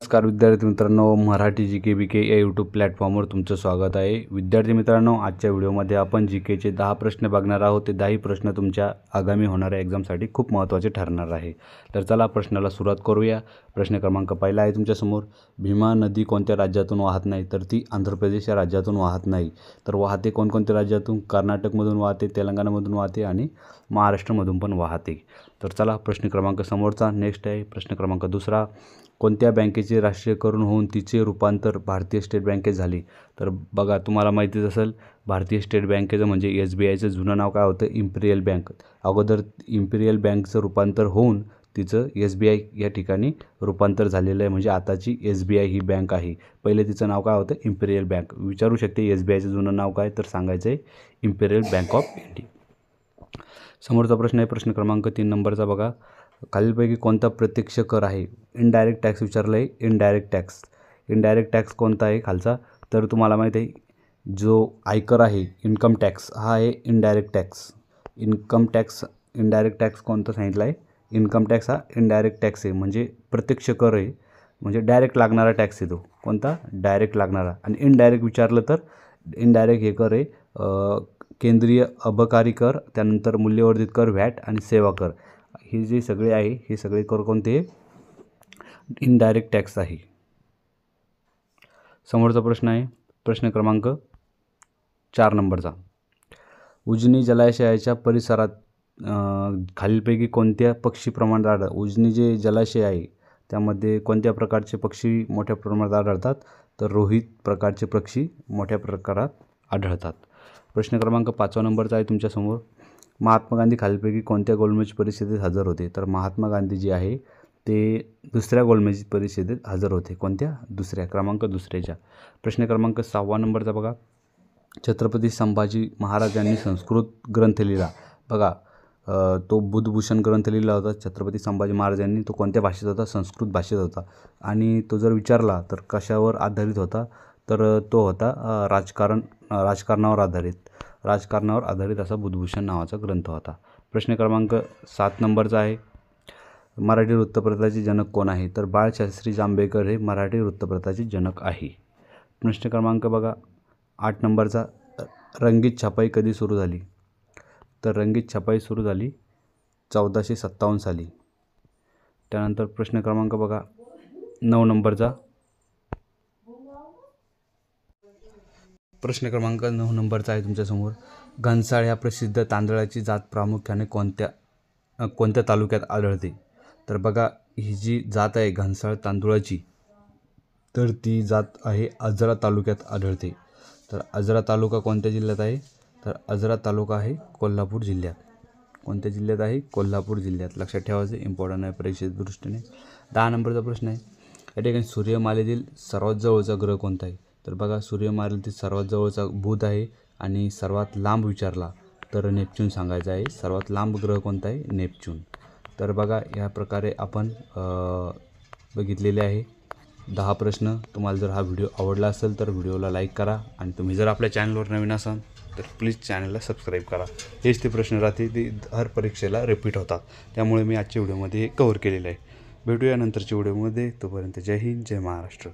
नमस्कार विद्यार्थी मित्रांनो, मराठी जी के बी के या यूट्यूब प्लॅटफॉर्मवर तुमचं स्वागत आहे। विद्यार्थी मित्रांनो, आजच्या व्हिडिओमध्ये आपण जी केचे 10 प्रश्न बघणार आहोत। ते 10 प्रश्न तुमच्या आगामी होणाऱ्या एक्झामसाठी खूप महत्त्वाचे ठरणार आहे। तर चला प्रश्नाला सुरुवात करूया। प्रश्न क्रमांक पहिला आहे तुमच्यासमोर, भीमा नदी कोणत्या राज्यातून वाहत नाही? तर ती आंध्र प्रदेश या राज्यातून वाहत नाही। तर वाहते कोणकोणत्या राज्यातून? कर्नाटकमधून वाहते, तेलंगणामधून वाहते आणि महाराष्ट्रामधून पण वाहते। तर चला प्रश्न क्रमांक समोरचा नेक्स्ट आहे। प्रश्न क्रमांक दुसरा, कोणत्या बँकेचे राष्ट्रीयकरण होऊन तिचे रूपांतर भारतीय स्टेट बँकेत झाले? तर बघा, तुम्हाला माहितीच असेल, भारतीय स्टेट बँकेचं म्हणजे SBIचं जुनं नाव काय होतं? Imperial bank. अगोदर इम्पिरियल बँकचं रूपांतर होऊन तिचं SBI या ठिकाणी रूपांतर झालेलं आहे, म्हणजे आताची SBI ही बँक आहे। पहिले तिचं नाव काय होतं? Imperial bank. विचारू शकते SBIचं जुनं नाव काय? तर सांगायचं आहे इम्पिरियल बँक ऑफ इंडिया। समोरचा प्रश्न आहे प्रश्न क्रमांक 3 नंबरचा बघा, खालीलपैकी कोणता प्रत्यक्ष कर आहे? इनडायरेक्ट टॅक्स विचारलं आहे। इनडायरेक्ट टॅक्स कोणता आहे खालचा? तर तुम्हाला माहिती आहे, जो आयकर आहे, इन्कम टॅक्स हा आहे इनडायरेक्ट टॅक्स। इनडायरेक्ट टॅक्स कोणता सांगितला आहे? इन्कम टॅक्स हा इनडायरेक्ट टॅक्स आहे, म्हणजे प्रत्यक्ष कर आहे, म्हणजे डायरेक्ट लागणारा टॅक्स आहे तो। कोणता? डायरेक्ट लागणारा। आणि इनडायरेक्ट विचारलं तर इनडायरेक्ट हे कर आहे केंद्रीय अबकारी कर, त्यानंतर मूल्यवर्धित कर, व्हॅट आणि सेवा कर। हे जे सगळे आहे, हे सगळे कर कोणते? इनडायरेक्ट टॅक्स आहे। समोरचा प्रश्न आहे प्रश्न क्रमांक 4 नंबरचा, उजनी जलाशयाच्या परिसरात खालीलपैकी कोणत्या पक्षी प्रमाणात आढळतात? उजनी जे जलाशय आहे त्यामध्ये कोणत्या प्रकारचे पक्षी मोठ्या प्रमाणात आढळतात? तर रोहित प्रकारचे पक्षी मोठ्या प्रकारात आढळतात। प्रश्न क्रमांक 5 नंबरचा आहे तुमच्यासमोर, महात्मा गांधी खालीलपैकी कोणत्या गोलमेज परिषदेत हजर होते? तर महात्मा गांधी जे आहे ते दुसऱ्या गोलमेज परिषदेत हजर होते। कोणत्या? दुसऱ्याच्या। प्रश्न क्रमांक 6 नंबरचा बघा, छत्रपती संभाजी महाराज यांनी संस्कृत ग्रंथ लिहिला। बघा, तो बुधभूषण ग्रंथ लिहिला होता छत्रपती संभाजी महाराज यांनी। तो कोणत्या भाषेत होता? संस्कृत भाषेत होता। आणि तो जर विचारला तर कशावर आधारित होता? तर तो होता राजकारणावर आधारित असा बुधभूषण नावाचा ग्रंथ होता। प्रश्न क्रमांक 7 नंबरचा आहे, मराठी वृत्तपत्राचे जनक कोण आहे? तर बाळशास्त्री जांभेकर हे मराठी वृत्तपत्राचे जनक आहे। प्रश्न क्रमांक बघा 8 नंबरचा, रंगीत छपाई कधी सुरू झाली? तर रंगीत छपाई सुरू झाली 1457 साली। त्यानंतर प्रश्न क्रमांक बघा 9 नंबरचा, प्रश्न क्रमांक 9 नंबरचा आहे तुमच्यासमोर, घनसाळ ह्या प्रसिद्ध तांदळाची जात प्रामुख्याने कोणत्या तालुक्यात आढळते? तर बघा, ही जी जात आहे घनसाळ तांदूळाची, तर ती जात आहे आजरा तालुक्यात आढळते। तर आजरा तालुका कोणत्या जिल्ह्यात आहे? तर आजरा तालुका आहे कोल्हापूर जिल्ह्यात। कोणत्या जिल्ह्यात आहे? कोल्हापूर जिल्ह्यात। लक्षात ठेवायचं, इम्पॉर्टंट आहे परीक्षेच्या दृष्टीने। 10 नंबरचा प्रश्न आहे, या ठिकाणी सूर्यमालेतील सर्वात जवळचा ग्रह कोणता आहे? तर बघा, सूर्यमालेतील सर्वात जवळचा बुध आहे, आणि सर्वात लांब विचारला तर नेपच्यून सांगायचा आहे। सर्वात लांब ग्रह कोणता आहे? नेपच्यून। तर बघा, या प्रकारे आपण बघितलेले आहे 10 प्रश्न। तुम्हाला जर हा व्हिडिओ आवडला असेल तर व्हिडिओला लाईक करा, आणि तुम्ही जर आपल्या चॅनलवर नवीन असाल तर प्लीज चॅनलला सबस्क्राईब करा। हेच ते प्रश्न राहते, ते हर परीक्षेला रिपीट होतात, त्यामुळे मी आजच्या व्हिडिओमध्ये हे कव्हर केलेलं आहे। भेटूया नंतरच्या व्हिडिओमध्ये, तोपर्यंत जय हिंद, जय महाराष्ट्र।